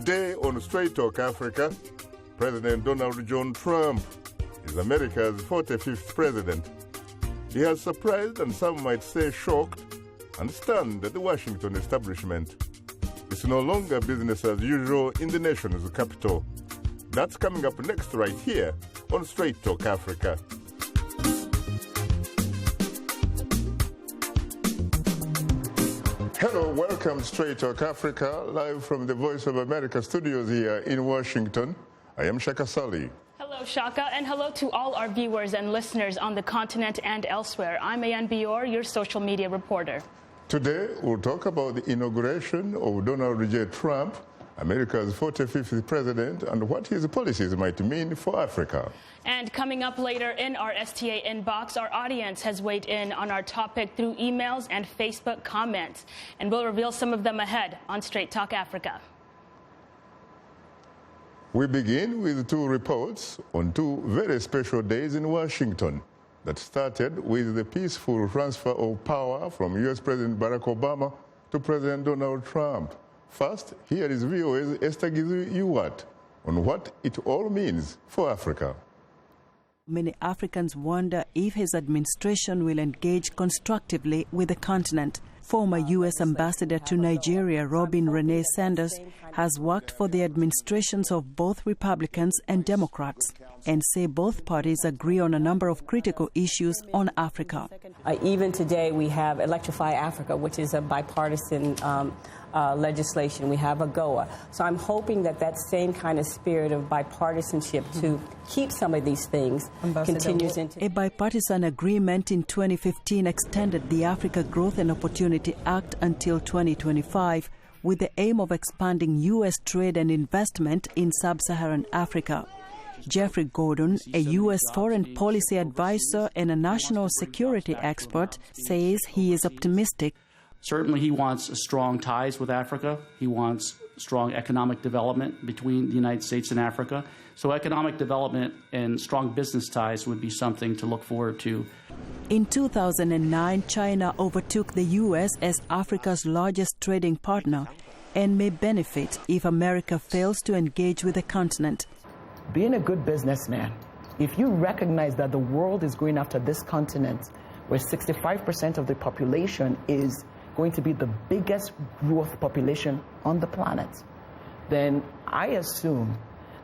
Today on Straight Talk Africa, President Donald John Trump is America's 45th president. He has surprised, and some might say shocked, and stunned the Washington establishment. It's no longer business as usual in the nation's capital. That's coming up next right here on Straight Talk Africa. Hello, welcome to Straight Talk Africa, live from the Voice of America studios here in Washington. I am Shaka Ssali. Hello, Shaka, and hello to all our viewers and listeners on the continent and elsewhere. I'm Ayan Bior, your social media reporter. Today, we'll talk about the inauguration of Donald J. Trump, America's 45th president, and what his policies might mean for Africa. And coming up later in our STA inbox, our audience has weighed in on our topic through emails and Facebook comments, and we'll reveal some of them ahead on Straight Talk Africa. We begin with two reports on two very special days in Washington that started with the peaceful transfer of power from U.S. President Barack Obama to President Donald Trump. First, here is VOA's Esther Gizu-Ewart on what it all means for Africa. Many Africans wonder if his administration will engage constructively with the continent. Former U.S. Ambassador to Nigeria, Robin Renee Sanders, has worked for the administrations of both Republicans and Democrats and say both parties agree on a number of critical issues on Africa. Even today, we have Electrify Africa, which is a bipartisan legislation. We have AGOA. So I'm hoping that that same kind of spirit of bipartisanship to keep some of these things continues into... A bipartisan agreement in 2015 extended the Africa Growth and Opportunity Act until 2025 with the aim of expanding U.S. trade and investment in sub-Saharan Africa. Jeffrey Gordon, a U.S. foreign policy advisor and a national security expert, says he is optimistic. Certainly he wants strong ties with Africa. He wants strong economic development between the United States and Africa. So economic development and strong business ties would be something to look forward to. In 2009, China overtook the U.S. as Africa's largest trading partner and may benefit if America fails to engage with the continent. Being a good businessman, if you recognize that the world is going after this continent, where 65% of the population is going to be the biggest growth population on the planet, then I assume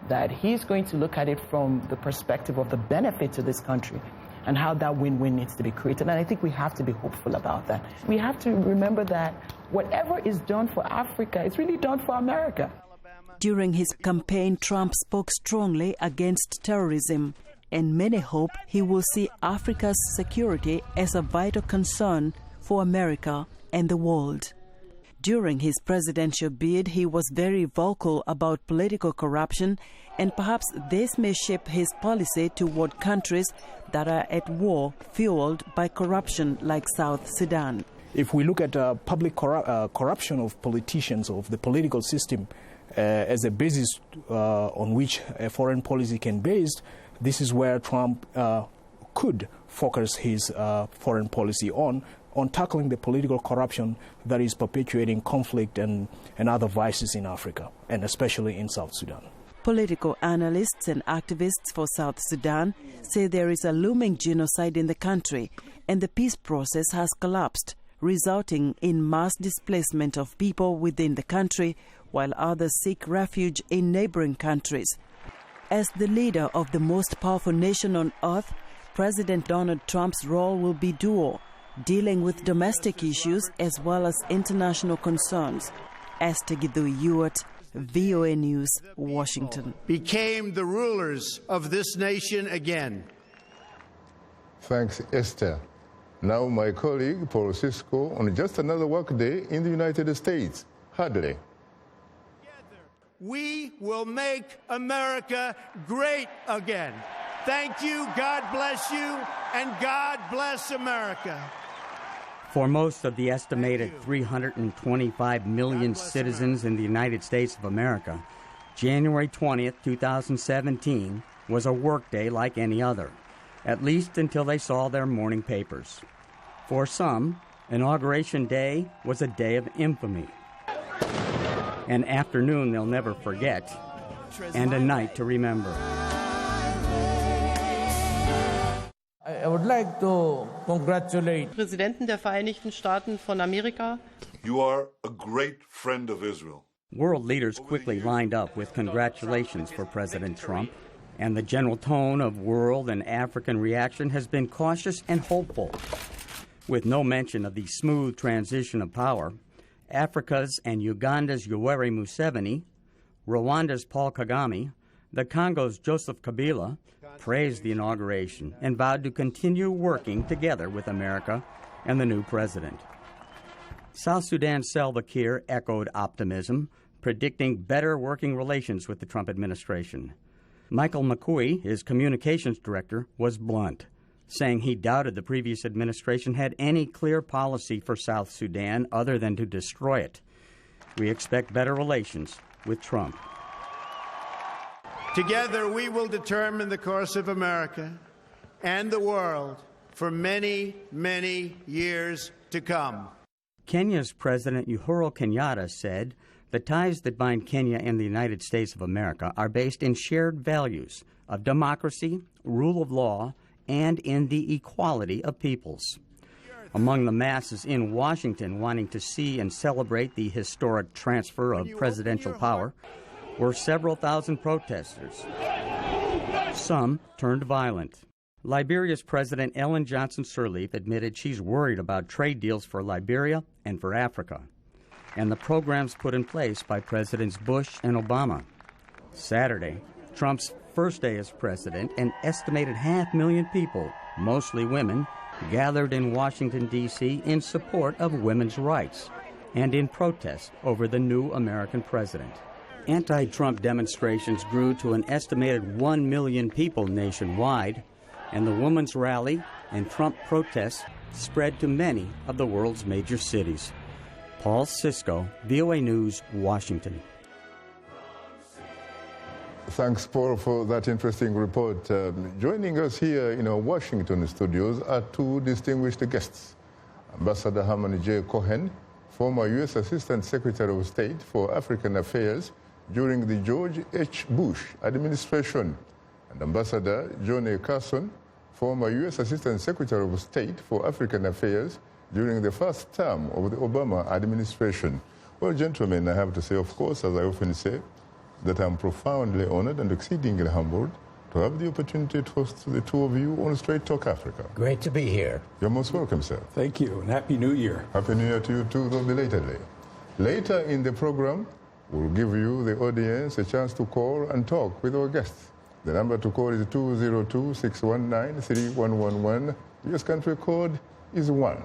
that he's going to look at it from the perspective of the benefit to this country and how that win-win needs to be created. And I think we have to be hopeful about that. We have to remember that whatever is done for Africa is really done for America. During his campaign, Trump spoke strongly against terrorism, and many hope he will see Africa's security as a vital concern for America and the world. During his presidential bid, he was very vocal about political corruption, and perhaps this may shape his policy toward countries that are at war, fueled by corruption like South Sudan. If we look at public corruption of politicians, of the political system, as a basis on which a foreign policy can be based, this is where Trump could focus his foreign policy on tackling the political corruption that is perpetuating conflict and other vices in Africa, and especially in South Sudan. Political analysts and activists for South Sudan say there is a looming genocide in the country, and the peace process has collapsed, resulting in mass displacement of people within the country, while others seek refuge in neighboring countries. As the leader of the most powerful nation on earth, President Donald Trump's role will be dual, dealing with domestic issues as well as international concerns. Esther Gizu-Ewart, VOA News, Washington. Became the rulers of this nation again. Thanks, Esther. Now my colleague, Paul Cisco, on just another workday in the United States. Hadley. We will make America great again. Thank you, God bless you, and God bless America. For most of the estimated 325 million citizens in the United States of America, January 20th, 2017 was a workday like any other, at least until they saw their morning papers. For some, Inauguration Day was a day of infamy. an afternoon they'll never forget, and a night to remember. I would like to congratulate Präsidenten der Vereinigten Staaten von Amerika. You are a great friend of Israel. World leaders quickly lined up with congratulations for President Trump, and the general tone of world and African reaction has been cautious and hopeful. With no mention of the smooth transition of power, Africa's and Uganda's Yoweri Museveni, Rwanda's Paul Kagame, the Congo's Joseph Kabila praised the inauguration and vowed to continue working together with America and the new president. South Sudan's Salva Kiir echoed optimism, predicting better working relations with the Trump administration. Michael McCooey, his communications director, was blunt, saying he doubted the previous administration had any clear policy for South Sudan other than to destroy it. We expect better relations with Trump. Together, we will determine the course of America and the world for many, many years to come. Kenya's President Uhuru Kenyatta said the ties that bind Kenya and the United States of America are based in shared values of democracy, rule of law, and in the equality of peoples. Among the masses in Washington wanting to see and celebrate the historic transfer of presidential power were several thousand protesters. Some turned violent. Liberia's President Ellen Johnson Sirleaf admitted she's worried about trade deals for Liberia and for Africa, and the programs put in place by Presidents Bush and Obama. Saturday, Trump's first day as president, an estimated 500,000 people, mostly women, gathered in Washington, D.C. in support of women's rights and in protest over the new American president. Anti-Trump demonstrations grew to an estimated 1 million people nationwide, and the women's rally and Trump protests spread to many of the world's major cities. Paul Sisko, VOA News, Washington. Thanks, Paul, for that interesting report. Joining us here in our Washington studios are two distinguished guests. Ambassador Herman Jay Cohen, former U.S. Assistant Secretary of State for African Affairs during the George H. Bush administration, and Ambassador Johnnie Carson, former U.S. Assistant Secretary of State for African Affairs during the first term of the Obama administration. Well, gentlemen, I have to say, of course, as I often say, that I'm profoundly honored and exceedingly humbled to have the opportunity to host the two of you on Straight Talk Africa. Great to be here. You're most welcome, sir. Thank you, and Happy New Year. Happy New Year to you too, though belatedly. Later in the program, we'll give you, the audience, a chance to call and talk with our guests. The number to call is 202-619-3111. US country code is 1.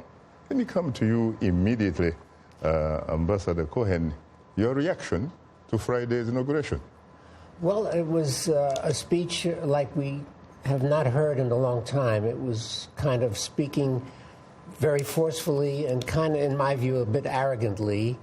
Let me come to you immediately, Ambassador Cohen. Your reaction to Friday's inauguration? Well, it was a speech like we have not heard in a long time. It was kind of speaking very forcefully and kind of, in my view, a bit arrogantly.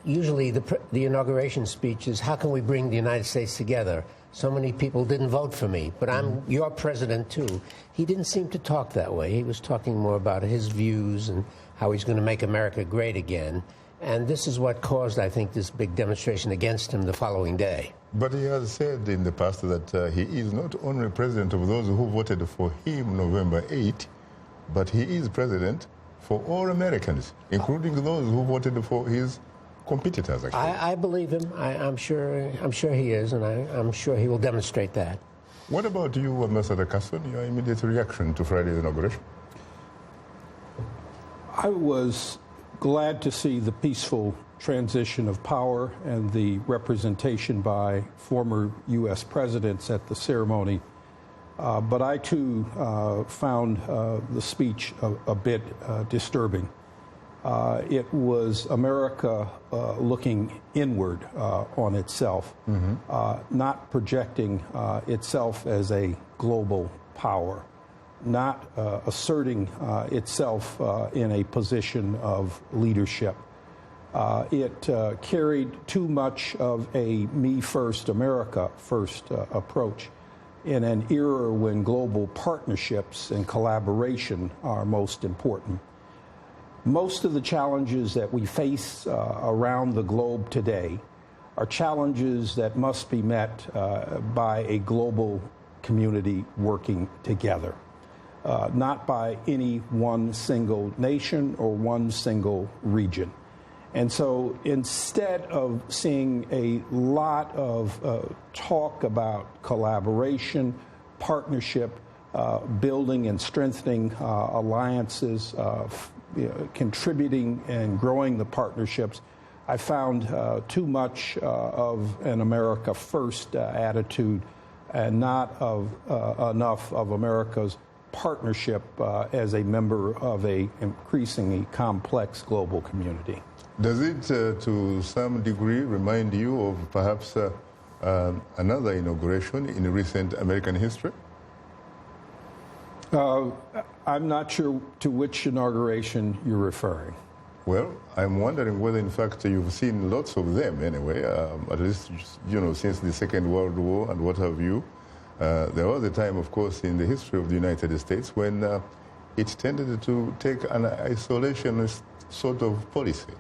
Usually the inauguration speech is, how can we bring the United States together? So many people didn't vote for me, but I'm your president, too. He didn't seem to talk that way. He was talking more about his views and how he's going to make America great again. And this is what caused, I think, this big demonstration against him the following day. But he has said in the past that he is not only president of those who voted for him November 8, but he is president for all Americans, including those who voted for his competitors, actually. I believe him. I'm sure he is, and I'm sure he will demonstrate that. What about you, Ambassador Carson, your immediate reaction to Friday's inauguration? I was glad to see the peaceful transition of power and the representation by former U.S. presidents at the ceremony. But I, too, found the speech a bit disturbing. It was America looking inward on itself, not projecting itself as a global power, not asserting itself in a position of leadership. It carried too much of a me first, America first approach in an era when global partnerships and collaboration are most important. Most of the challenges that we face around the globe today are challenges that must be met by a global community working together, not by any one single nation or one single region. And so instead of seeing a lot of talk about collaboration, partnership, building and strengthening alliances, contributing and growing the partnerships, I found too much of an America First attitude and not enough of America's partnership as a member of an increasingly complex global community. Does it, to some degree, remind you of perhaps another inauguration in recent American history? I'm not sure to which inauguration you're referring. Well, I'm wondering whether, in fact, you've seen lots of them anyway, at least, since the Second World War and what have you. There was a time, of course, in the history of the United States when it tended to take an isolationist sort of policy.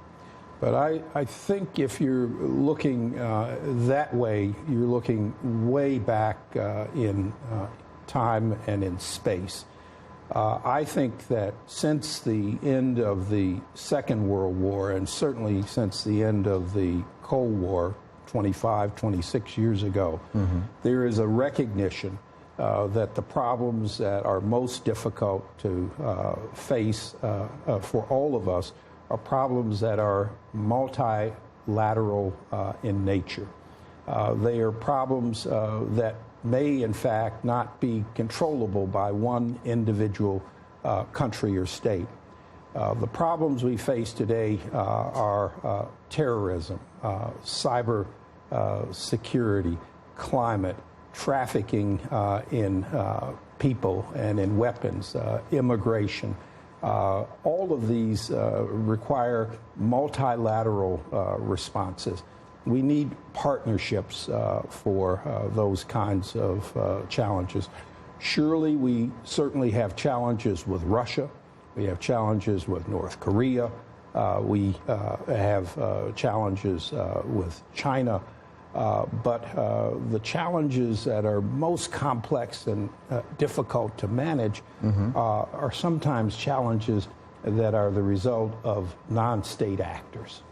But I think if you're looking that way, you're looking way back in time and in space. I think that since the end of the Second World War, and certainly since the end of the Cold War 25, 26 years ago, there is a recognition that the problems that are most difficult to face for all of us are problems that are multilateral in nature. They are problems that may, in fact, not be controllable by one individual country or state. The problems we face today are terrorism, cyber security, climate, trafficking in people and in weapons, immigration. All of these require multilateral responses. We need partnerships for those kinds of challenges. Surely we certainly have challenges with Russia. We have challenges with North Korea. We have challenges with China. But the challenges that are most complex and difficult to manage are sometimes challenges that are the result of non-state actors.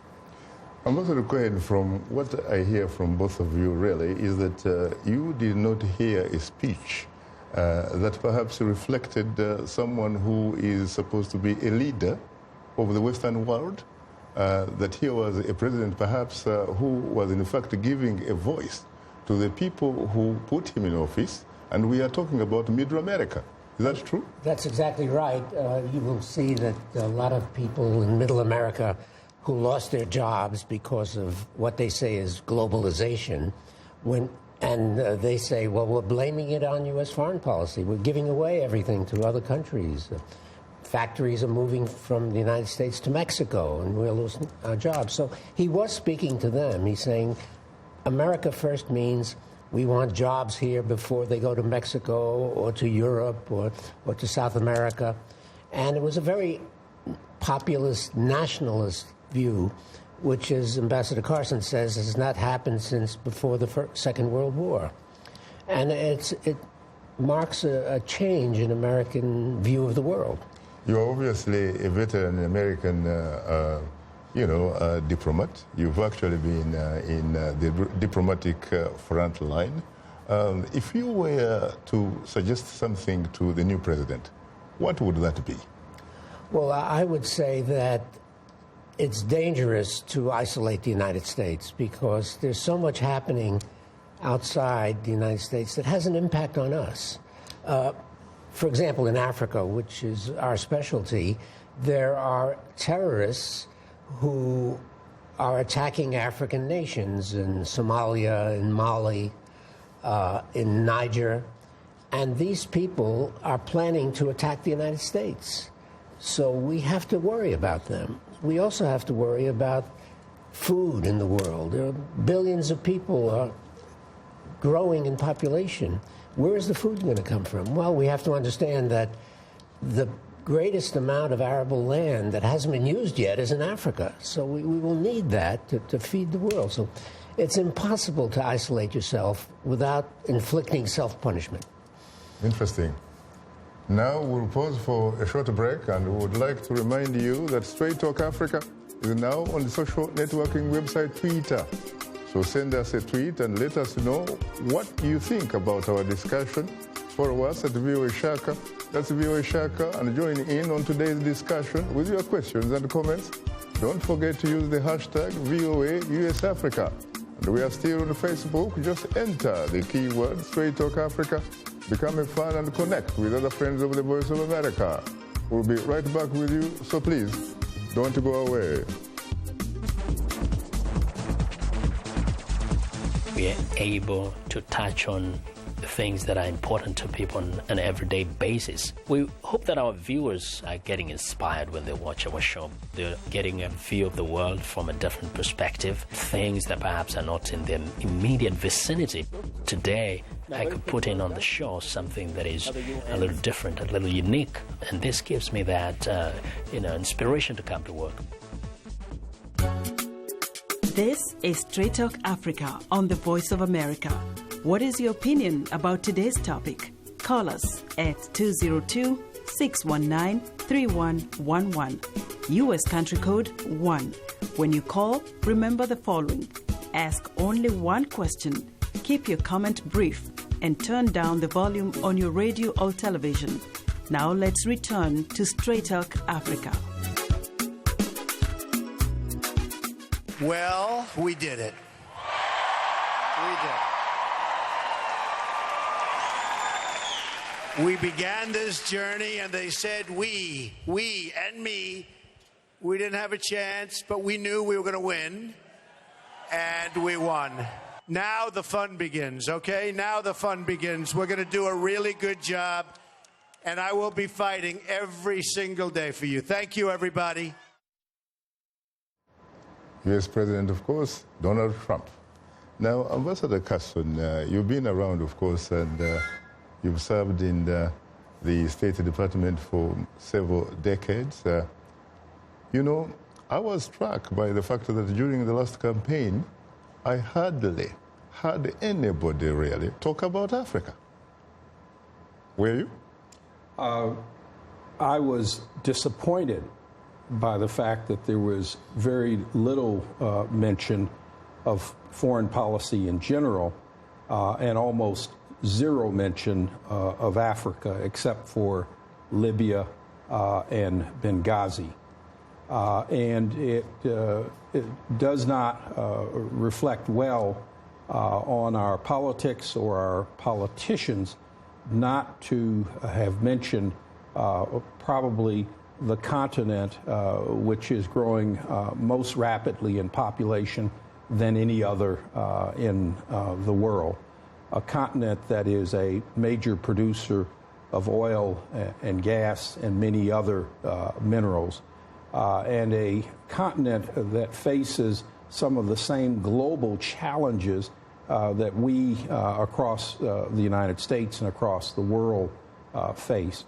Ambassador Cohen, from what I hear from both of you really is that you did not hear a speech that perhaps reflected someone who is supposed to be a leader of the Western world, that he was a president perhaps who was in fact giving a voice to the people who put him in office, and we are talking about Middle America. Is that true? That's exactly right. You will see that a lot of people in Middle America who lost their jobs because of what they say is globalization, and they say, well, we're blaming it on U.S. foreign policy. We're giving away everything to other countries. Factories are moving from the United States to Mexico, and we're losing our jobs. So he was speaking to them. He's saying, America first means we want jobs here before they go to Mexico or to Europe or to South America. And it was a very populist, nationalist view, which, as Ambassador Carson says, has not happened since before the Second World War. And it marks a change in American view of the world. You're obviously a veteran American, diplomat. You've actually been in the diplomatic front line. If you were to suggest something to the new president, what would that be? Well, I would say that it's dangerous to isolate the United States because there's so much happening outside the United States that has an impact on us. For example, in Africa, which is our specialty, there are terrorists who are attacking African nations in Somalia, in Mali, in Niger, and these people are planning to attack the United States. So we have to worry about them. We also have to worry about food in the world. There are billions of people growing in population. Where is the food going to come from? Well, we have to understand that the greatest amount of arable land that hasn't been used yet is in Africa. So we will need that to feed the world. So it's impossible to isolate yourself without inflicting self-punishment. Interesting. Now we'll pause for a short break, and we would like to remind you that Straight Talk Africa is now on the social networking website Twitter. So send us a tweet and let us know what you think about our discussion. Follow us at VOA Shaka, that's VOA Shaka, and join in on today's discussion with your questions and comments. Don't forget to use the hashtag VOA US Africa. And we are still on Facebook. Just enter the keyword Straight Talk Africa, become a fan and connect with other friends of the Voice of America. We'll be right back with you, so please don't go away. We are able to touch on things that are important to people on an everyday basis. We hope that our viewers are getting inspired when they watch our show. They're getting a view of the world from a different perspective, things that perhaps are not in their immediate vicinity. Today, I could put in on the show something that is a little different, a little unique, and this gives me that inspiration to come to work. This is Straight Talk Africa on the Voice of America. What is your opinion about today's topic? Call us at 202-619-3111. U.S. country code 1. When you call, remember the following. Ask only one question. Keep your comment brief and turn down the volume on your radio or television. Now let's return to Straight Talk Africa. Well, we did it. We did. We began this journey, and they said we and me, we didn't have a chance, but we knew we were going to win, and we won. Now the fun begins, okay? Now the fun begins. We're going to do a really good job, and I will be fighting every single day for you. Thank you, everybody. U.S. President, of course, Donald Trump. Now, Ambassador Carson, you've been around, of course, and you've served in the State Department for several decades. You know, I was struck by the fact that during the last campaign, I hardly heard anybody really talk about Africa. Were you? I was disappointed by the fact that there was very little mention of foreign policy in general, and almost zero mention of Africa, except for Libya and Benghazi. And it does not reflect well on our politics or our politicians not to have mentioned probably the continent which is growing most rapidly in population than any other in the world. A continent that is a major producer of oil and gas and many other minerals, and a continent that faces some of the same global challenges that we across the United States and across the world face.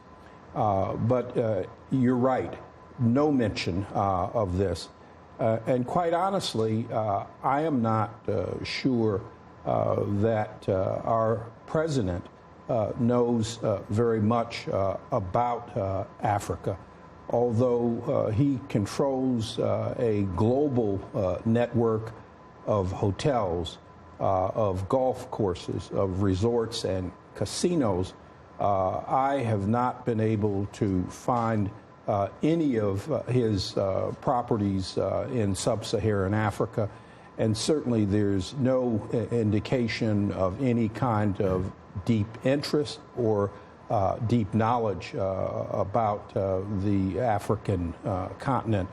But you're right, no mention of this. And quite honestly, I am not sure that our president knows very much about Africa, although he controls a global network of hotels, of golf courses, of resorts and casinos. I have not been able to find any of his properties in sub-Saharan Africa, and certainly there's no indication of any kind of deep interest or deep knowledge about the African continent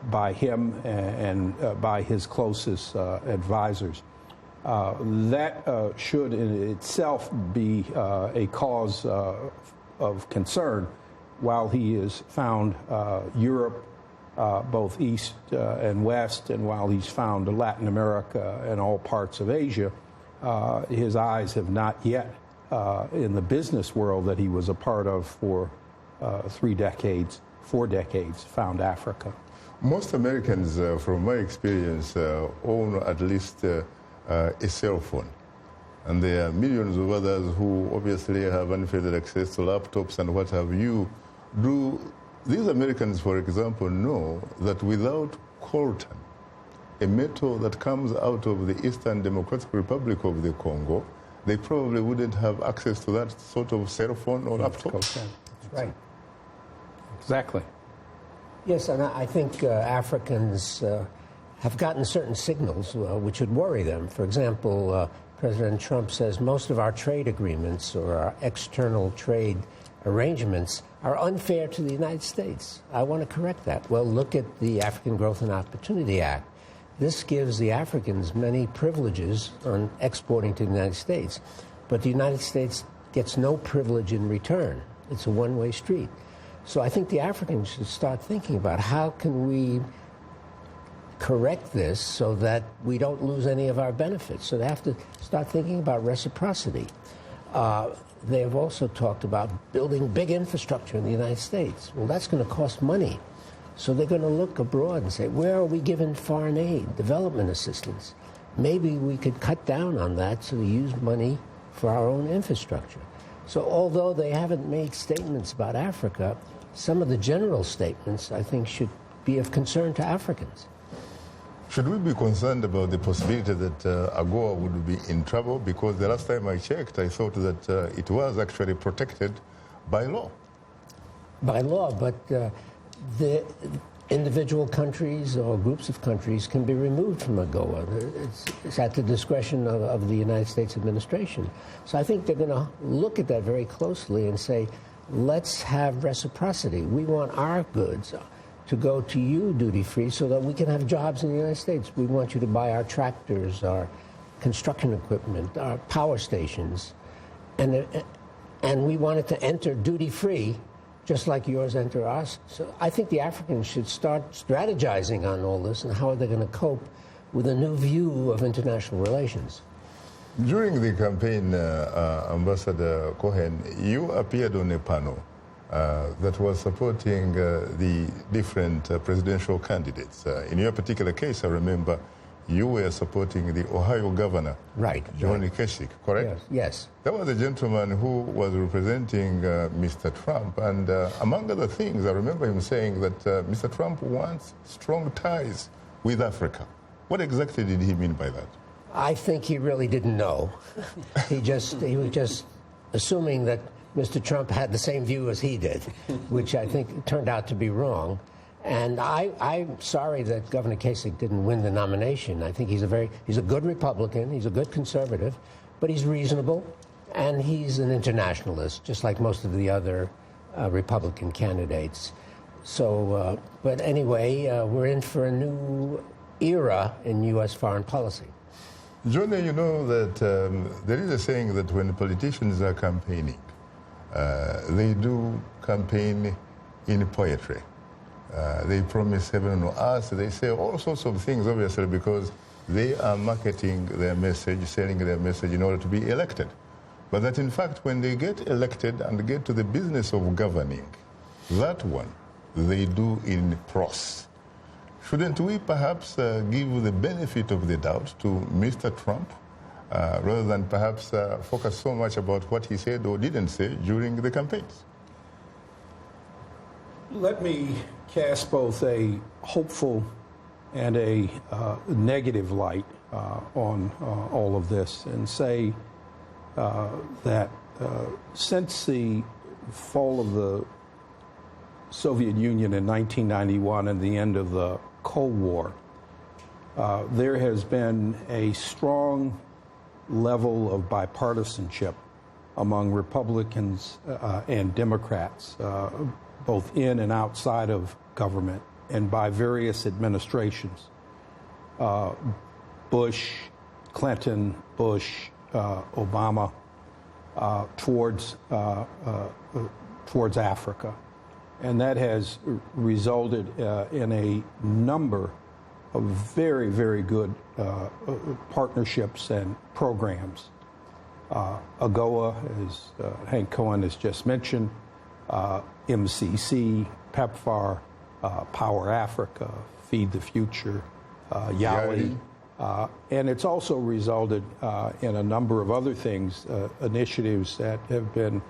by him and by his closest advisors. That should in itself be a cause of concern, while he has found Europe, both East and West, and while he's found Latin America and all parts of Asia. His eyes have not yet, in the business world that he was a part of for 4 decades, found Africa. Most Americans, from my experience, own at least a cell phone. And there are millions of others who obviously have unfettered access to laptops and what have you. Do these Americans, for example, know that without coltan, a metal that comes out of the Eastern Democratic Republic of the Congo, they probably wouldn't have access to that sort of cell phone or laptop? That's right. Exactly. Yes, and I think Africans have gotten certain signals which would worry them. For example, President Trump says most of our trade agreements or our external trade arrangements are unfair to the United States. I want to correct that. Well, look at the African Growth and Opportunity Act. This gives the Africans many privileges on exporting to the United States, but the United States gets no privilege in return. It's a one-way street. So I think the Africans should start thinking about how can we correct this so that we don't lose any of our benefits. So they have to start thinking about reciprocity. They have also talked about building big infrastructure in the United States. Well, that's going to cost money. So they're going to look abroad and say, where are we giving foreign aid, development assistance? Maybe we could cut down on that so we use money for our own infrastructure. So although they haven't made statements about Africa, some of the general statements, I think, should be of concern to Africans. Should we be concerned about the possibility that AGOA would be in trouble? Because the last time I checked, I thought that it was actually protected by law. By law, but the individual countries or groups of countries can be removed from AGOA. It's at the discretion of the United States administration. So I think they're going to look at that very closely and say, let's have reciprocity. We want our goods to go to you duty-free so that we can have jobs in the United States. We want you to buy our tractors, our construction equipment, our power stations, and we want it to enter duty-free just like yours enter us. So I think the Africans should start strategizing on all this and how are they going to cope with a new view of international relations. During the campaign, Ambassador Cohen, you appeared on a panel that was supporting the different presidential candidates. In your particular case, I remember you were supporting the Ohio governor, right, Johnnie Carson, correct? Yes. That was a gentleman who was representing Mr. Trump, and among other things, I remember him saying that Mr. Trump wants strong ties with Africa. What exactly did he mean by that? I think he really didn't know. He was just assuming that Mr. Trump had the same view as he did, which I think turned out to be wrong. And I'm sorry that Governor Kasich didn't win the nomination. I think he's a good Republican, he's a good conservative, but he's reasonable, and he's an internationalist, just like most of the other Republican candidates. So, but anyway, we're in for a new era in U.S. foreign policy. Johnny, you know that there is a saying that when politicians are campaigning, they do campaign in poetry. They promise heaven or earth. They say all sorts of things, obviously, because they are marketing their message, selling their message in order to be elected. But that, in fact, when they get elected and get to the business of governing, that one they do in prose. Shouldn't we perhaps give the benefit of the doubt to Mr. Trump rather than perhaps focus so much about what he said or didn't say during the campaigns? Let me cast both a hopeful and a negative light on all of this and say that since the fall of the Soviet Union in 1991 and the end of the Cold War, there has been a strong level of bipartisanship among Republicans and Democrats, both in and outside of government, and by various administrations. Bush, Clinton, Bush, Obama, towards Africa. And that has resulted in a number of very, very good partnerships and programs. AGOA, as Hank Cohen has just mentioned, MCC, PEPFAR, Power Africa, Feed the Future, YALI. And it's also resulted in a number of other things, initiatives that have been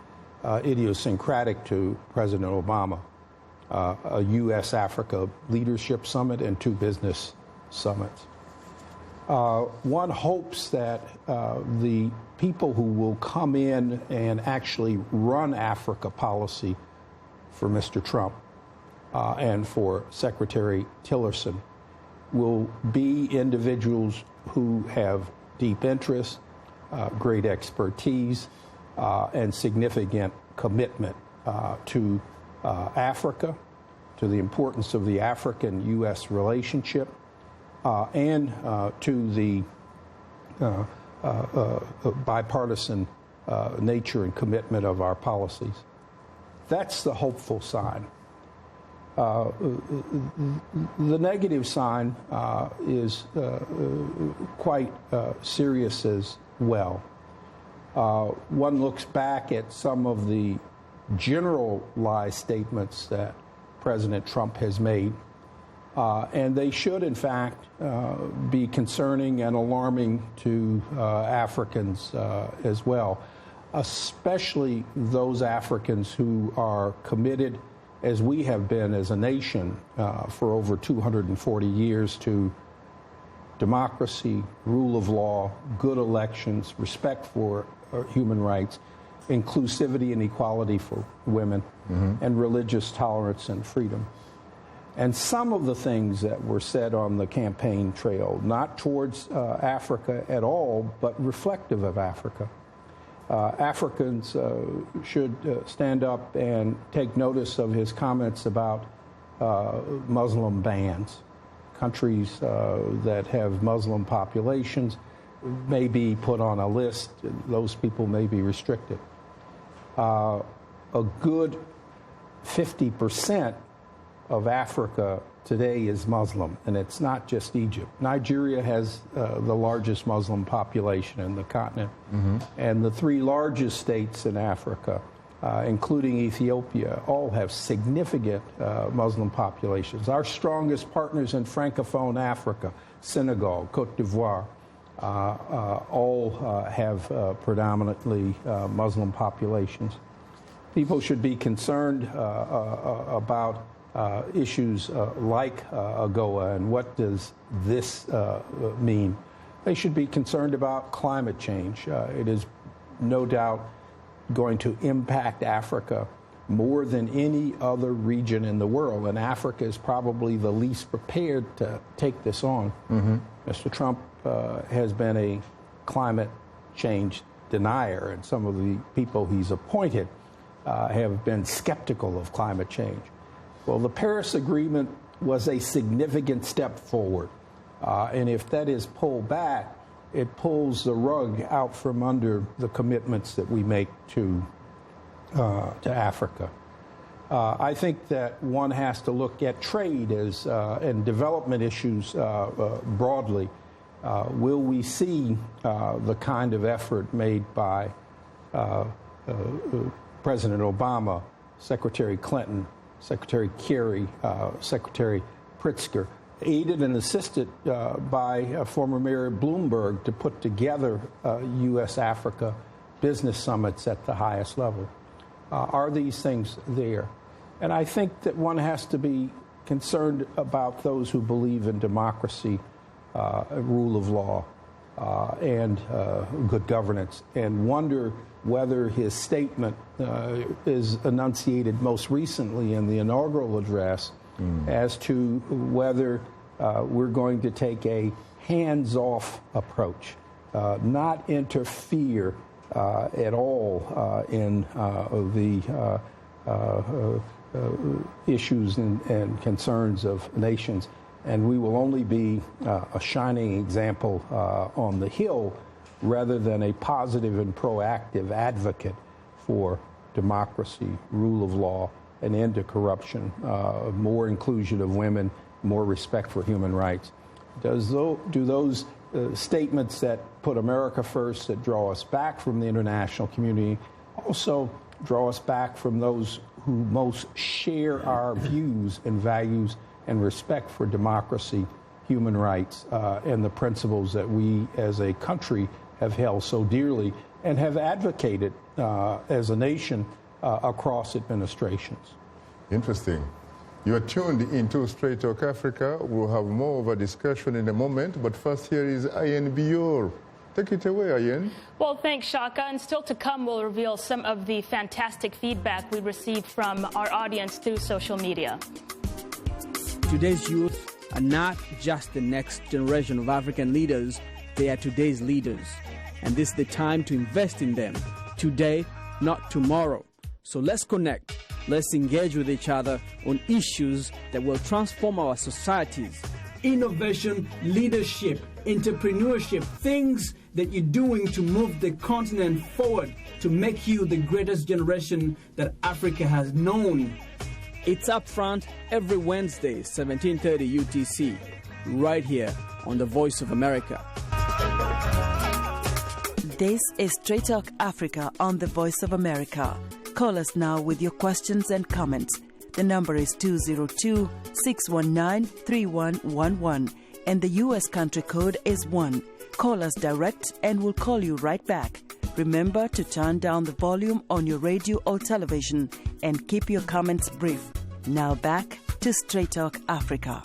idiosyncratic to President Obama. A U.S.-Africa Leadership Summit and 2 business summits. One hopes that the people who will come in and actually run Africa policy for Mr. Trump and for Secretary Tillerson will be individuals who have deep interest, great expertise, and significant commitment to Africa, to the importance of the African-U.S. relationship, and to the bipartisan nature and commitment of our policies. That's the hopeful sign. The negative sign is quite serious as well. One looks back at some of the generalized statements that President Trump has made, and they should, in fact, be concerning and alarming to Africans as well, especially those Africans who are committed, as we have been as a nation for over 240 years, to democracy, rule of law, good elections, respect for human rights, inclusivity and equality for women, and religious tolerance and freedom. And some of the things that were said on the campaign trail, not towards Africa at all, but reflective of Africa. Africans should stand up and take notice of his comments about Muslim bans. Countries that have Muslim populations may be put on a list. Those people may be restricted. A good 50% of Africa today is Muslim, and it's not just Egypt. Nigeria has the largest Muslim population in the continent, and the 3 largest states in Africa, including Ethiopia, all have significant Muslim populations. Our strongest partners in Francophone Africa, Senegal, Cote d'Ivoire, all have predominantly Muslim populations. People should be concerned about issues like AGOA and what does this mean. They should be concerned about climate change. It is no doubt going to impact Africa more than any other region in the world, and Africa is probably the least prepared to take this on. Mr. Trump has been a climate change denier, and some of the people he's appointed have been skeptical of climate change. Well, the Paris Agreement was a significant step forward, and if that is pulled back, it pulls the rug out from under the commitments that we make to Africa. I think that one has to look at trade as and development issues broadly. Will we see the kind of effort made by President Obama, Secretary Clinton, Secretary Kerry, Secretary Pritzker, aided and assisted by former Mayor Bloomberg to put together U.S.-Africa business summits at the highest level? Are these things there? And I think that one has to be concerned about those who believe in democracy, rule of law, and good governance, and wonder whether his statement is enunciated most recently in the inaugural address as to whether we're going to take a hands-off approach, not interfere at all in the issues and concerns of nations. And we will only be a shining example on the Hill rather than a positive and proactive advocate for democracy, rule of law, an end to corruption, more inclusion of women, more respect for human rights. Do those statements that put America first, that draw us back from the international community, also draw us back from those who most share our views and values and respect for democracy, human rights, and the principles that we as a country have held so dearly and have advocated as a nation across administrations. Interesting. You are tuned into Straight Talk Africa. We'll have more of a discussion in a moment, but first here is Ian Bior. Take it away, Ian. Well, thanks, Shaka. And still to come, we'll reveal some of the fantastic feedback we received from our audience through social media. Today's youth are not just the next generation of African leaders, they are today's leaders. And this is the time to invest in them. Today, not tomorrow. So let's connect. Let's engage with each other on issues that will transform our societies. Innovation, leadership, entrepreneurship, things that you're doing to move the continent forward, to make you the greatest generation that Africa has known. It's Upfront every Wednesday, 17:30 UTC, right here on The Voice of America. This is Straight Talk Africa on The Voice of America. Call us now with your questions and comments. The number is 202-619-3111 and the U.S. country code is 1. Call us direct and we'll call you right back. Remember to turn down the volume on your radio or television and keep your comments brief. Now back to Straight Talk Africa.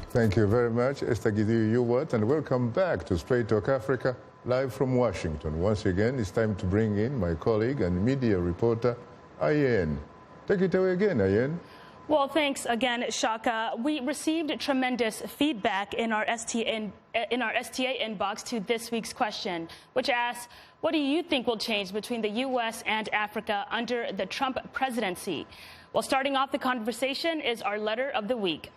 Thank you very much, Esther Gideon-Ewart, and welcome back to Straight Talk Africa, live from Washington. Once again, it's time to bring in my colleague and media reporter, Ian. Take it away again, Ian. Well, thanks again, Shaka. We received tremendous feedback in our STA inbox to this week's question, which asks, what do you think will change between the U.S. and Africa under the Trump presidency? Well, starting off the conversation is our letter of the week.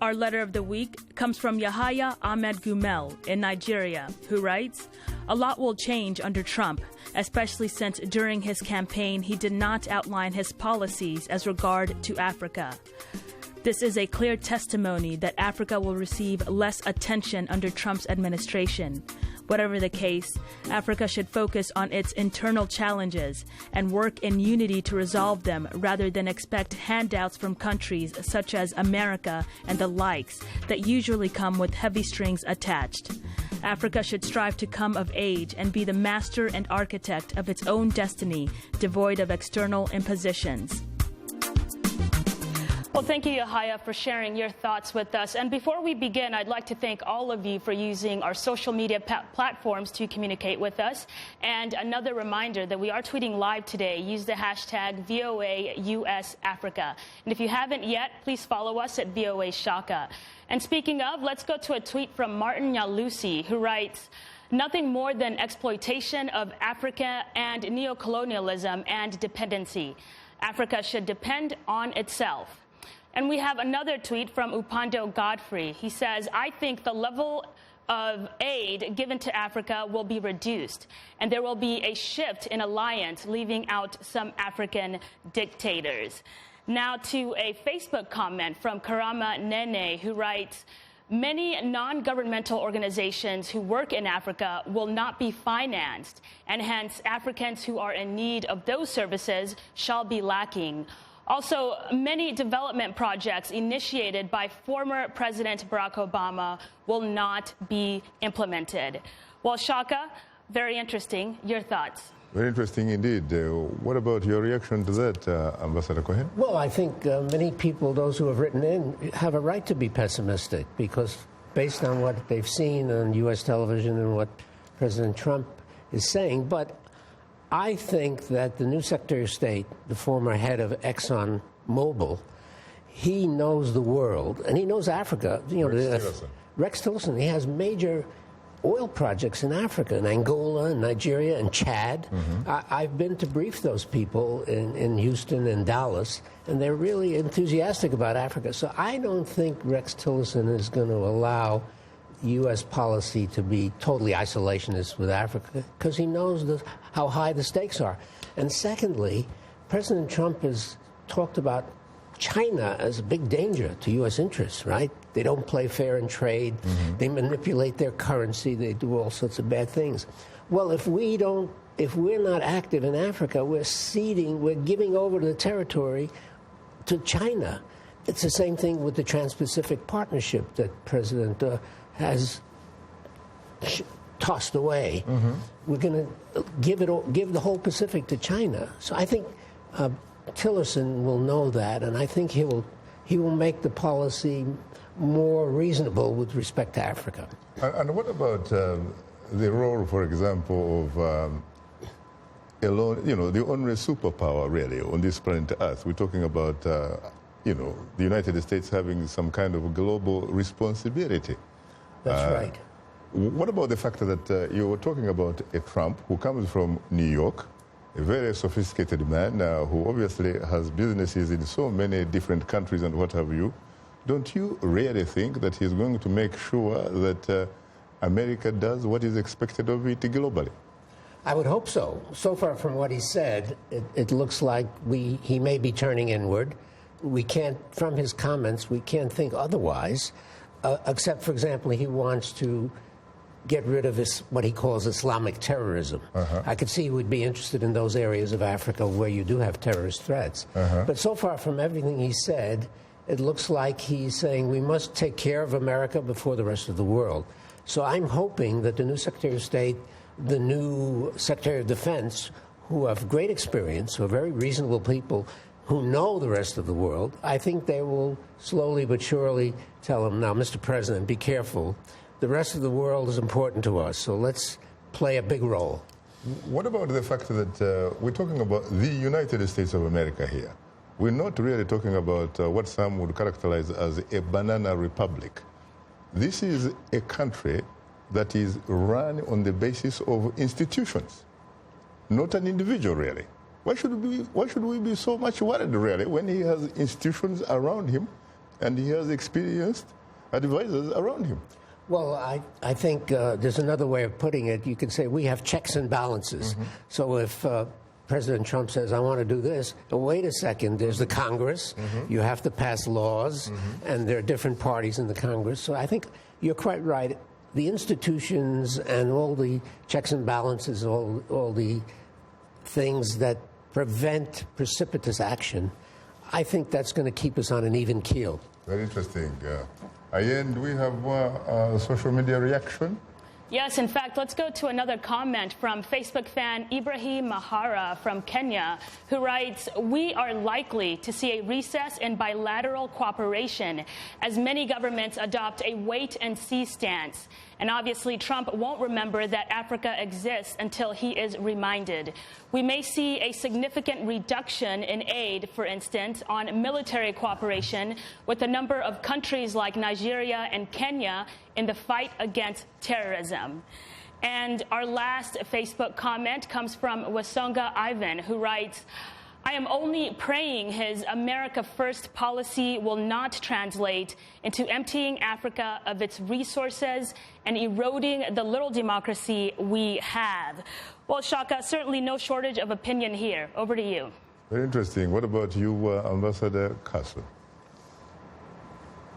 Our letter of the week comes from Yahaya Ahmed Gumel in Nigeria, who writes, a lot will change under Trump, especially since during his campaign he did not outline his policies as regard to Africa. This is a clear testimony that Africa will receive less attention under Trump's administration. Whatever the case, Africa should focus on its internal challenges and work in unity to resolve them rather than expect handouts from countries such as America and the likes that usually come with heavy strings attached. Africa should strive to come of age and be the master and architect of its own destiny, devoid of external impositions. Well, thank you, Yahaya, for sharing your thoughts with us. And before we begin, I'd like to thank all of you for using our social media platforms to communicate with us. And another reminder that we are tweeting live today. Use the hashtag #VOAUSAfrica. And if you haven't yet, please follow us at VOA Shaka. And speaking of, let's go to a tweet from Martin Yalusi, who writes, nothing more than exploitation of Africa and neocolonialism and dependency. Africa should depend on itself. And we have another tweet from Upando Godfrey. He says, I think the level of aid given to Africa will be reduced, and there will be a shift in alliance, leaving out some African dictators. Now to a Facebook comment from Karama Nene, who writes, many non-governmental organizations who work in Africa will not be financed, and hence Africans who are in need of those services shall be lacking. Also, many development projects initiated by former President Barack Obama will not be implemented. Well, Shaka, very interesting. Your thoughts? Very interesting indeed. What about your reaction to that, Ambassador Cohen? Well, I think many people, those who have written in, have a right to be pessimistic because based on what they've seen on U.S. television and what President Trump is saying. But I think that the new Secretary of State, the former head of Exxon Mobil, he knows the world and he knows Africa. You know, Rex Tillerson. He has major oil projects in Africa, in Angola, and Nigeria, and Chad. I've been to brief those people in Houston and Dallas, and they're really enthusiastic about Africa. So I don't think Rex Tillerson is going to allow U.S. policy to be totally isolationist with Africa because he knows how high the stakes are. And secondly, President Trump has talked about China as a big danger to U.S. interests, right? They don't play fair in trade. They manipulate their currency. They do all sorts of bad things. Well, if we're not active in Africa, we're giving over the territory to China. It's the same thing with the Trans-Pacific Partnership that President has tossed away. Mm-hmm. We're going to give the whole Pacific to China. So I think Tillerson will know that, and I think he will make the policy more reasonable with respect to Africa. And what about the role, for example, of the only superpower, really, on this planet Earth? We're talking about, the United States having some kind of global responsibility. That's right. What about the fact that you were talking about a Trump who comes from New York, a very sophisticated man who obviously has businesses in so many different countries and what have you? Don't you really think that he's going to make sure that America does what is expected of it globally? I would hope so. So far from what he said, it looks like he may be turning inward. From his comments, we can't think otherwise, except, for example, he wants to get rid of what he calls Islamic terrorism. Uh-huh. I could see he would be interested in those areas of Africa where you do have terrorist threats. Uh-huh. But so far from everything he said, it looks like he's saying we must take care of America before the rest of the world. So I'm hoping that the new Secretary of State, the new Secretary of Defense, who have great experience, who are very reasonable people, who know the rest of the world, I think they will slowly but surely tell him, now, Mr. President, be careful. The rest of the world is important to us, so let's play a big role. What about the fact that we're talking about the United States of America here? We're not really talking about what some would characterize as a banana republic. This is a country that is run on the basis of institutions, not an individual, really. Why should we be so much worried, really, when he has institutions around him and he has experienced advisors around him? Well, I think there's another way of putting it. You could say we have checks and balances. Mm-hmm. So if President Trump says, I want to do this, wait a second, there's the Congress. Mm-hmm. You have to pass laws, mm-hmm. and there are different parties in the Congress. So I think you're quite right. The institutions and all the checks and balances, all the things that prevent precipitous action, I think that's going to keep us on an even keel. Very interesting. And we have social media reaction. Yes, in fact, let's go to another comment from Facebook fan Ibrahim Mahara from Kenya, who writes, we are likely to see a recess in bilateral cooperation as many governments adopt a wait-and-see stance. And obviously, Trump won't remember that Africa exists until he is reminded. We may see a significant reduction in aid, for instance, on military cooperation with a number of countries like Nigeria and Kenya in the fight against terrorism. And our last Facebook comment comes from Wasonga Ivan, who writes, I am only praying his America First policy will not translate into emptying Africa of its resources and eroding the little democracy we have. Well, Shaka, certainly no shortage of opinion here. Over to you. Very interesting. What about you, Ambassador Carson?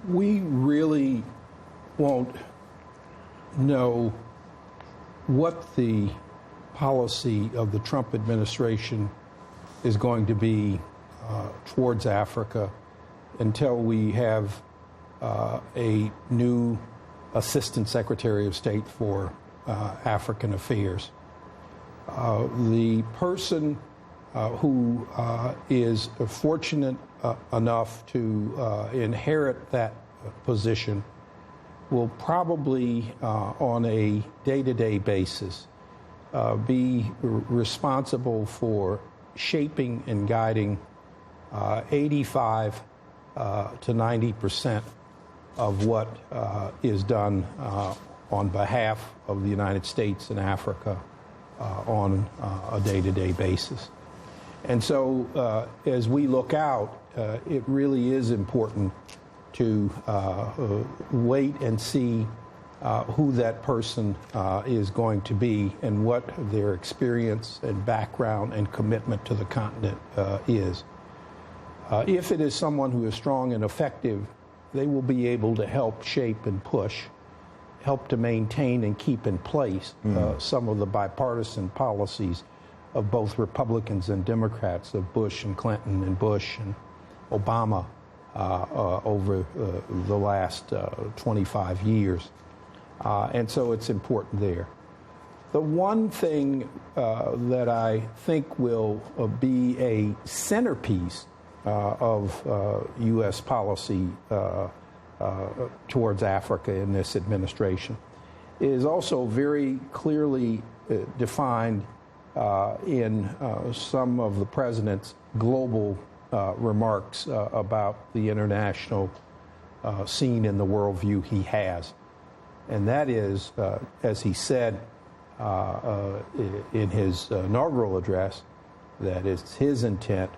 We really won't know what the policy of the Trump administration is going to be towards Africa until we have a new Assistant Secretary of State for African Affairs. The person who is fortunate enough to inherit that position will probably, on a day-to-day basis, be responsible for shaping and guiding 85 to 90% of what is done on behalf of the United States and Africa on a day-to-day basis. And so as we look out, it really is important to wait and see who that person is going to be and what their experience and background and commitment to the continent is. If it is someone who is strong and effective, they will be able to help shape and push helped to maintain and keep in place some of the bipartisan policies of both Republicans and Democrats, of Bush and Clinton and Bush and Obama over the last 25 years. And so it's important there. The one thing that I think will be a centerpiece of U.S. policy towards Africa in this administration is also very clearly defined in some of the president's global remarks about the international scene and the worldview he has. And that is, as he said in his inaugural address, that it's his intent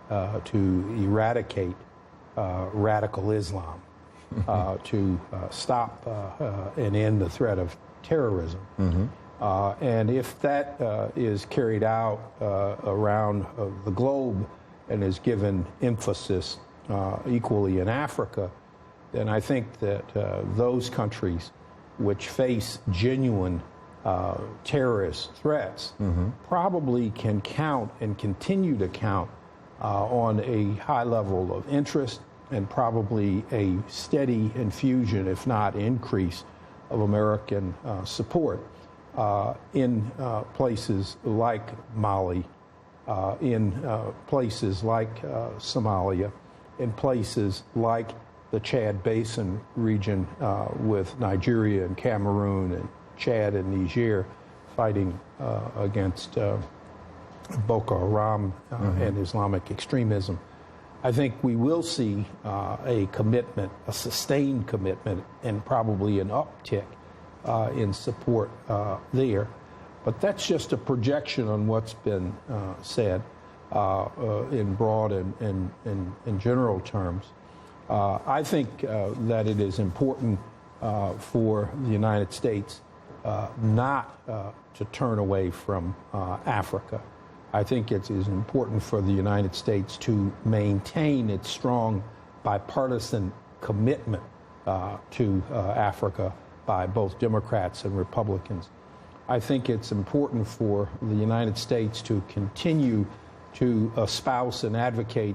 to eradicate radical Islam, to stop and end the threat of terrorism. And if that is carried out around the globe and is given emphasis equally in Africa, then I think that those countries which face genuine terrorist threats probably can count and continue to count on a high level of interest and probably a steady infusion, if not increase, of American support in places like Mali, in places like Somalia, in places like the Chad Basin region with Nigeria and Cameroon and Chad and Niger fighting against Boko Haram and Islamic extremism. I think we will see a commitment, a sustained commitment, and probably an uptick in support there. But that's just a projection on what's been said in broad and in general terms. I think that it is important for the United States not to turn away from Africa. I think it is important for the United States to maintain its strong bipartisan commitment to Africa by both Democrats and Republicans. I think it's important for the United States to continue to espouse and advocate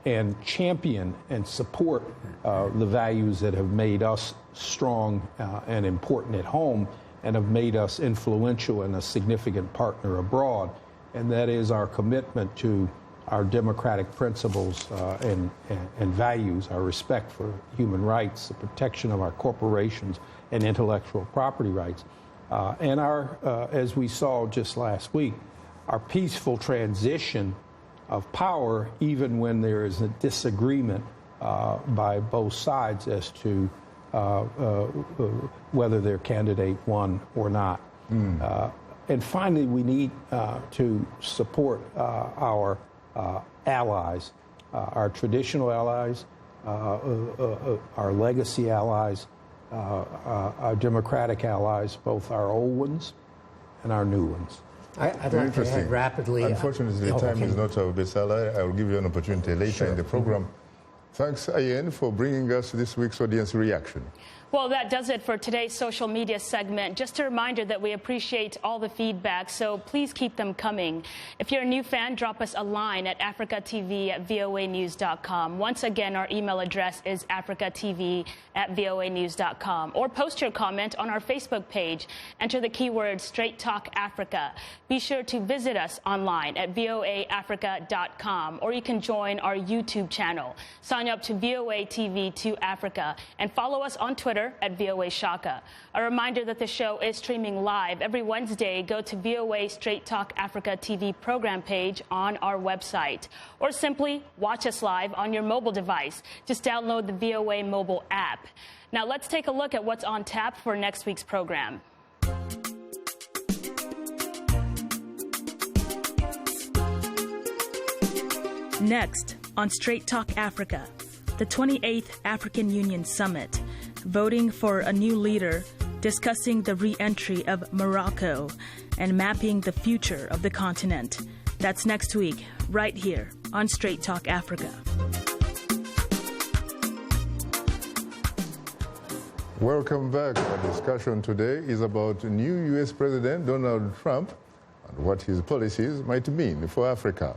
and champion and support the values that have made us strong and important at home and have made us influential and a significant partner abroad. And that is our commitment to our democratic principles and values, our respect for human rights, the protection of our corporations and intellectual property rights, and our, as we saw just last week, our peaceful transition of power, even when there is a disagreement by both sides as to whether their candidate won or not. And finally, we need to support our allies, our traditional allies, our legacy allies, our democratic allies, both our old ones and our new ones. I'd like to add rapidly. Unfortunately, the time is not our best ally. I will give you an opportunity later in the program. Thanks, Ian, for bringing us this week's audience reaction. Well, that does it for today's social media segment. Just a reminder that we appreciate all the feedback, so please keep them coming. If you're a new fan, drop us a line at africatv@voanews.com. Once again, our email address is africatv@voanews.com. Or post your comment on our Facebook page. Enter the keyword Straight Talk Africa. Be sure to visit us online at voaafrica.com, or you can join our YouTube channel. Sign up to VOA TV 2 Africa and follow us on Twitter at VOA Shaka. A reminder that the show is streaming live every Wednesday. Go to VOA Straight Talk Africa TV program page on our website, or simply watch us live on your mobile device. Just download the VOA mobile app. Now let's take a look at what's on tap for next week's program. Next on Straight Talk Africa, the 28th African Union Summit, voting for a new leader, discussing the re-entry of Morocco, and mapping the future of the continent. That's next week, right here on Straight Talk Africa. Welcome back. Our discussion today is about new U.S. President Donald Trump and what his policies might mean for Africa.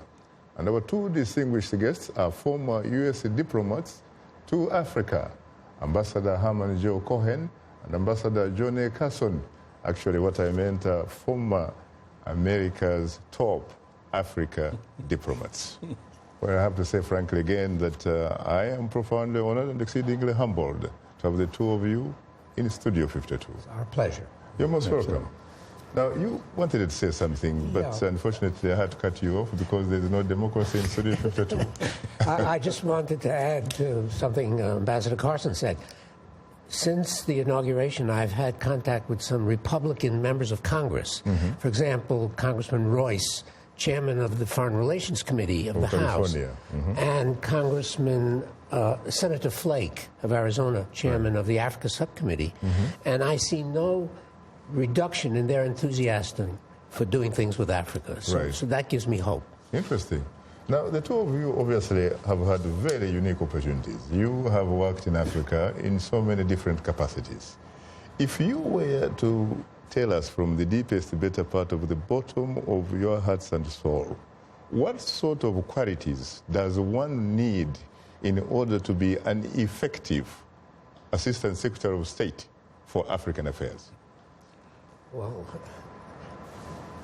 And our two distinguished guests are former U.S. diplomats to Africa, Ambassador Herman Jay Cohen and Ambassador Johnnie Carson. Actually, what I meant are former America's top Africa diplomats. Well, I have to say frankly again that I am profoundly honored and exceedingly humbled to have the two of you in Studio 52. It's our pleasure. You're most welcome. Now, you wanted to say something, but unfortunately I had to cut you off because there's no democracy in Studio 52. I just wanted to add to something Ambassador Carson said. Since the inauguration, I've had contact with some Republican members of Congress. Mm-hmm. For example, Congressman Royce, chairman of the Foreign Relations Committee of the House, and Congressman Senator Flake of Arizona, chairman of the Africa Subcommittee. And I see no reduction in their enthusiasm for doing things with Africa. So that gives me hope. Interesting. Now, the two of you obviously have had very unique opportunities. You have worked in Africa in so many different capacities. If you were to tell us from the deepest, better part of the bottom of your hearts and soul, what sort of qualities does one need in order to be an effective Assistant Secretary of State for African Affairs? Well,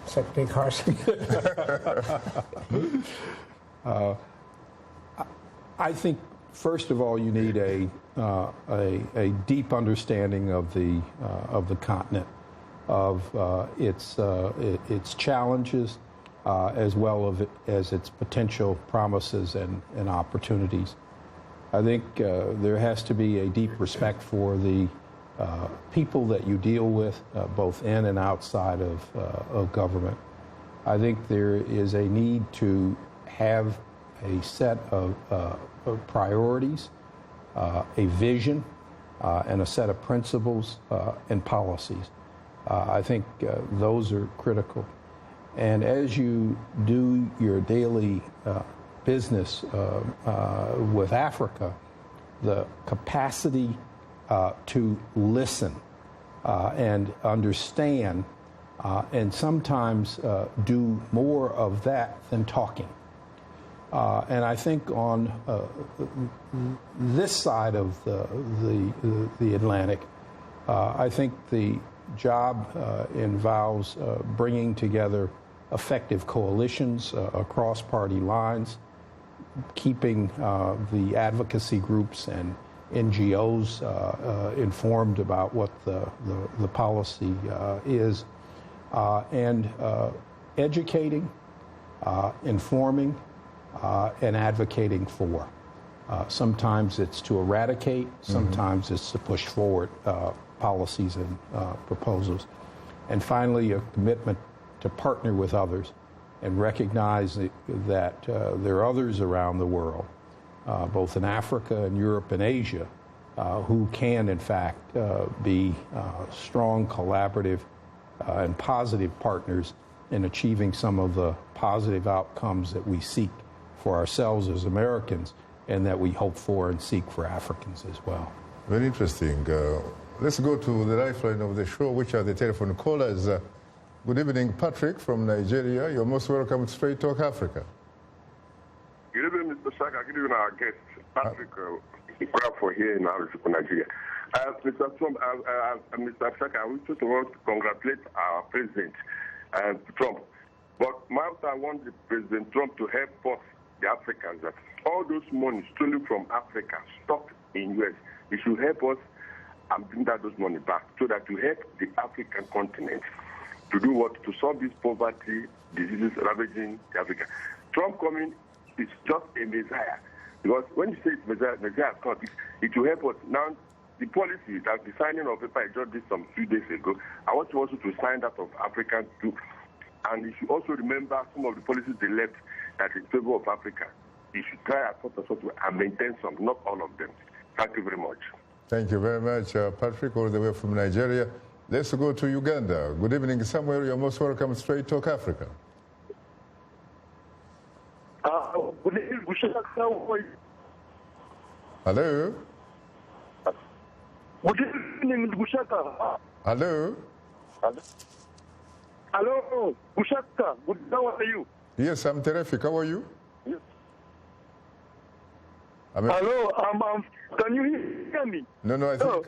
Secretary Carson. I think, first of all, you need a deep understanding of the continent, of its challenges, as well as its potential promises and opportunities. I think there has to be a deep respect for the people that you deal with, both in and outside of government. I think there is a need to have a set of priorities, a vision, and a set of principles and policies. I think those are critical. And as you do your daily business with Africa, the capacity to listen and understand and sometimes do more of that than talking. And I think on this side of the Atlantic, I think the job involves bringing together effective coalitions across party lines, keeping the advocacy groups and NGOs informed about what the policy is, and educating, informing, and advocating for. Sometimes it's to eradicate, sometimes it's to push forward policies and proposals. And finally, a commitment to partner with others and recognize that there are others around the world, both in Africa and Europe and Asia, who can, in fact, be strong, collaborative, and positive partners in achieving some of the positive outcomes that we seek for ourselves as Americans and that we hope for and seek for Africans as well. Very interesting. Let's go to the lifeline of the show, which are the telephone callers. Good evening, Patrick from Nigeria. You're most welcome to Straight Talk Africa. Good evening, Mr. Shaka. Good evening, our guest, Patrick, for here in Nigeria. Mr. Trump, Mr. Shaka, we just want to congratulate our president, Trump. But I want the President Trump to help us, the Africans, that all those money stolen from Africa, stocked in U.S., it should help us and bring those money back so that to help the African continent to do what? To solve this poverty, diseases ravaging the Africa. Trump coming is just a messiah. Because when you say it's messiah has come, it will help us. Now, the policy that the signing of paper I just did some few days ago, I want you also to sign that of Africans too. And you should also remember some of the policies they left that in favor of Africa. You should try as much as possible and maintain some, not all of them. Thank you very much. Thank you very much, Patrick, all the way from Nigeria. Let's go to Uganda. Good evening, Samuel. You're most welcome to Straight Talk Africa. Good evening, Hello? Good evening, Shaka. Hello? Hello, Shaka. Good, how are you? Yes, I'm terrific. How are you? Yes. Hello, can you hear me? No,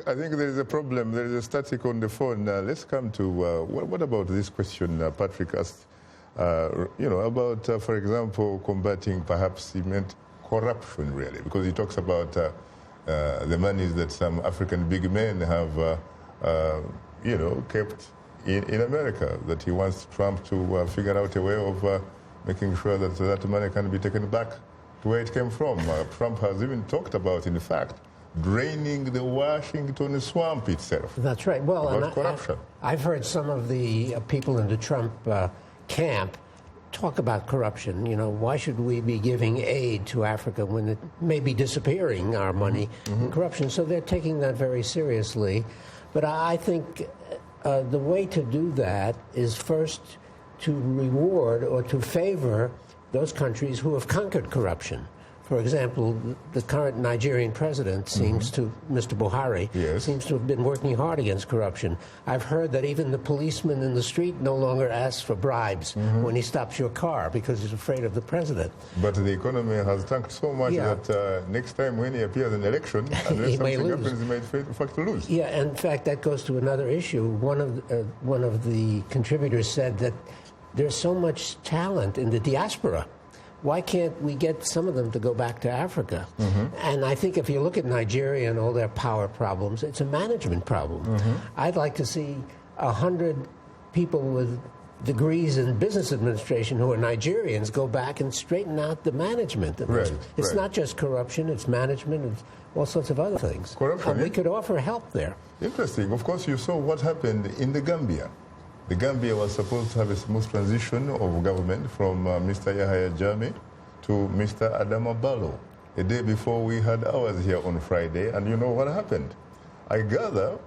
I think there is a problem. There is a static on the phone. Let's come to, what about this question Patrick asked, about, for example, combating, perhaps he meant corruption, really, because he talks about the monies that some African big men have, kept in America, that he wants Trump to figure out a way of making sure that that money can be taken back to where it came from. Trump has even talked about, in fact, draining the Washington swamp itself. That's right. Well, about corruption. I've heard some of the people in the Trump camp talk about corruption. Why should we be giving aid to Africa when it may be disappearing, our money, in corruption? So they're taking that very seriously. But I think the way to do that is first to reward or to favor those countries who have conquered corruption. For example, the current Nigerian president seems to, Mr. Buhari, seems to have been working hard against corruption. I've heard that even the policeman in the street no longer asks for bribes when he stops your car because he's afraid of the president. But the economy has tanked so much that next time when he appears in election, unless something happens, he may in fact lose. Yeah, and in fact, that goes to another issue. One of the contributors said that there's so much talent in the diaspora. Why can't we get some of them to go back to Africa? And I think if you look at Nigeria and all their power problems, it's a management problem. I'd like to see 100 people with degrees in business administration who are Nigerians go back and straighten out the management. It's not just corruption, it's management, it's all sorts of other things. Corruption, and we could offer help there. Interesting. Of course, you saw what happened in the Gambia. The Gambia was supposed to have a smooth transition of government from Mr. Yahya Jammeh to Mr. Adama Barrow. A day before we had ours here on Friday, and you know what happened? I gather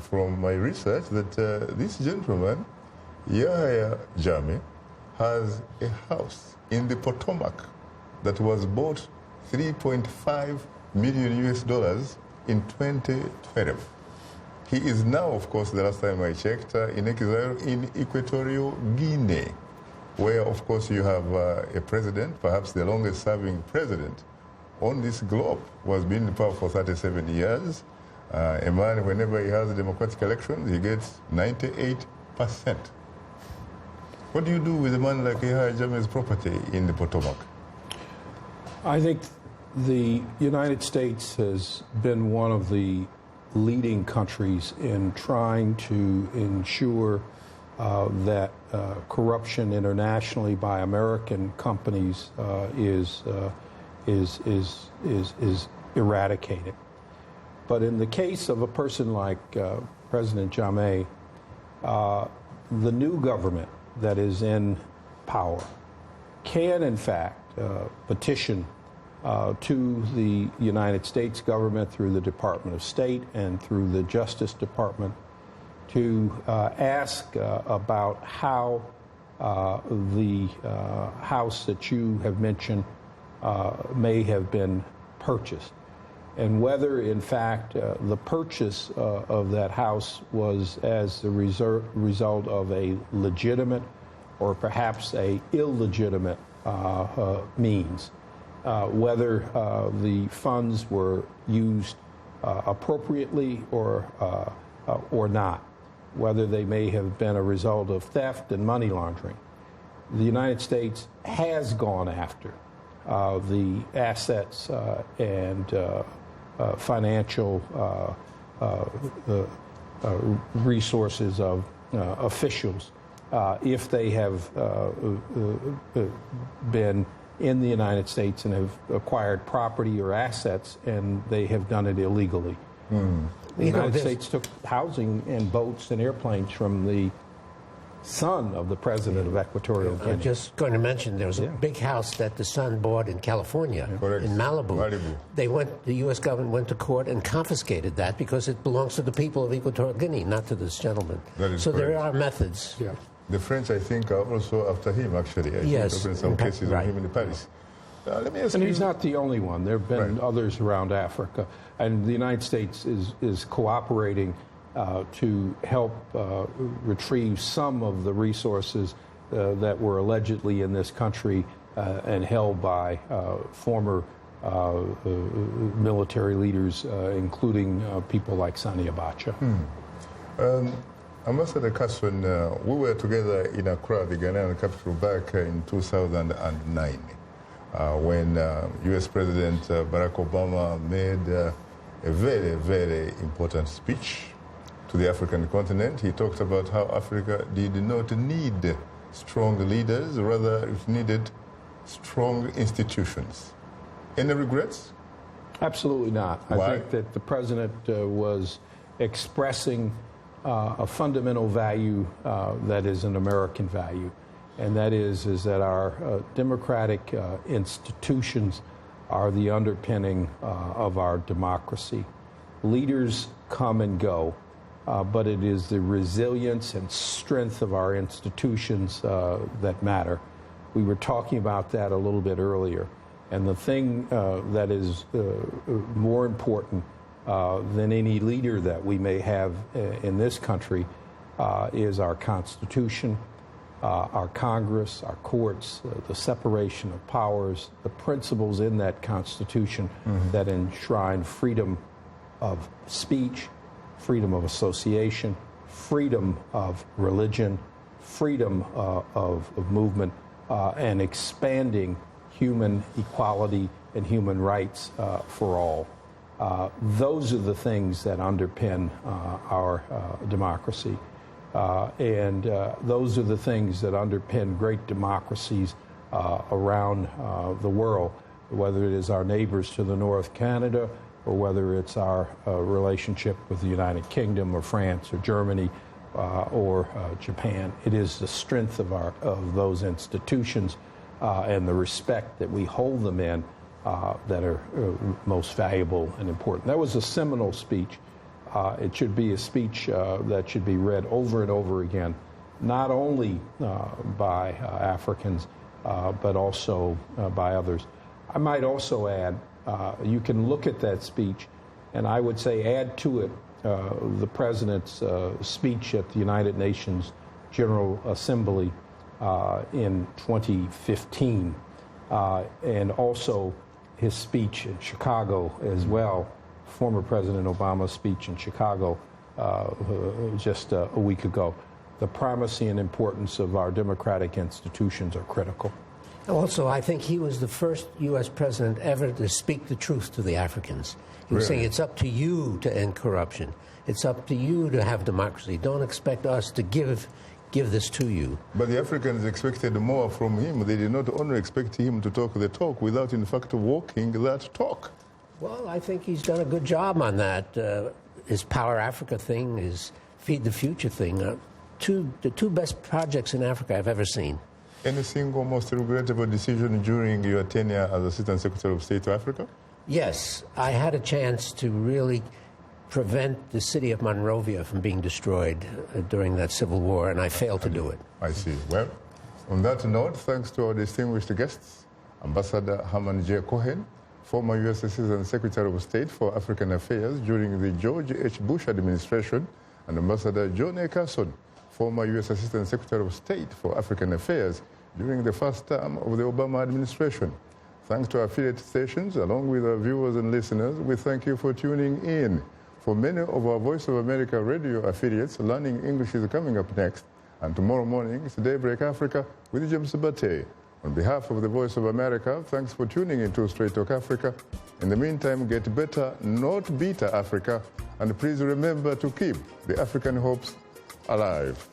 from my research that this gentleman, Yahya Jammeh, has a house in the Potomac that was bought $3.5 million in 2012. He is now, of course, the last time I checked, in exile in Equatorial Guinea, where, of course, you have a president, perhaps the longest-serving president on this globe, who has been in power for 37 years. A man, whenever he has a democratic election, he gets 98%. What do you do with a man like Yahya Jammeh's property in the Potomac? I think the United States has been one of the leading countries in trying to ensure that corruption internationally by American companies is eradicated. But in the case of a person like President Jammeh, the new government that is in power can, in fact, petition to the United States government through the Department of State and through the Justice Department to ask about how the house that you have mentioned may have been purchased, and whether, in fact, the purchase of that house was as the result of a legitimate or perhaps a illegitimate means. Whether the funds were used appropriately or not, whether they may have been a result of theft and money laundering. The United States has gone after the assets and financial resources of officials if they have been in the United States and have acquired property or assets, and they have done it illegally. The United States took housing and boats and airplanes from the son of the president of Equatorial Guinea. I'm just going to mention there was a big house that the son bought in California, in Malibu. The U.S. government went to court and confiscated that because it belongs to the people of Equatorial Guinea, not to this gentleman. So there are methods. The French, I think, are also after him, actually. I think in some cases of him in Paris. Let me ask and you. he's not the only one. There have been others around Africa. And the United States is cooperating to help retrieve some of the resources that were allegedly in this country and held by former military leaders, including people like Sani Abacha. Ambassador Carson, we were together in Accra, the Ghanaian capital, back in 2009 when U.S. President Barack Obama made a very, very important speech to the African continent. He talked about how Africa did not need strong leaders, rather it needed strong institutions. Any regrets? Absolutely not. Why? I think that the president was expressing a fundamental value that is an American value, and that is that our democratic institutions are the underpinning of our democracy. Leaders come and go, but it is the resilience and strength of our institutions that matter. We were talking about that a little bit earlier, and the thing that is more important than any leader that we may have in this country is our Constitution, our Congress, our courts, the separation of powers, the principles in that Constitution that enshrine freedom of speech, freedom of association, freedom of religion, freedom of movement, and expanding human equality and human rights for all. Those are the things that underpin our democracy. And those are the things that underpin great democracies around the world, whether it is our neighbors to the north, Canada, or whether it's our relationship with the United Kingdom or France or Germany or Japan. It is the strength of those institutions and the respect that we hold them in that are most valuable and important. That was a seminal speech. It should be a speech that should be read over and over again, not only by Africans, but also by others. I might also add, you can look at that speech, and I would say add to it the President's speech at the United Nations General Assembly in 2015, and also his speech in Chicago as well, former President Obama's speech in Chicago just a week ago. The primacy and importance of our democratic institutions are critical. Also, I think he was the first U.S. president ever to speak the truth to the Africans. He was saying, it's up to you to end corruption. It's up to you to have democracy. Don't expect us to give this to you. But the Africans expected more from him. They did not only expect him to talk the talk without, in fact, walking that talk. Well, I think he's done a good job on that. His Power Africa thing, his Feed the Future thing, the two best projects in Africa I've ever seen. Any single most regrettable decision during your tenure as Assistant Secretary of State to Africa? Yes, I had a chance to really prevent the city of Monrovia from being destroyed during that civil war, and I failed to do it. I see. Well, on that note, thanks to our distinguished guests, Ambassador Herman Jay Cohen, former U.S. Assistant Secretary of State for African Affairs during the George H. Bush administration, and Ambassador Johnnie Carson, former U.S. Assistant Secretary of State for African Affairs during the first term of the Obama administration. Thanks to our affiliate stations, along with our viewers and listeners, we thank you for tuning in. For many of our Voice of America radio affiliates, Learning English is coming up next. And tomorrow morning, it's Daybreak Africa with James Bate. On behalf of the Voice of America, thanks for tuning into Straight Talk Africa. In the meantime, get better, not bitter Africa. And please remember to keep the African hopes alive.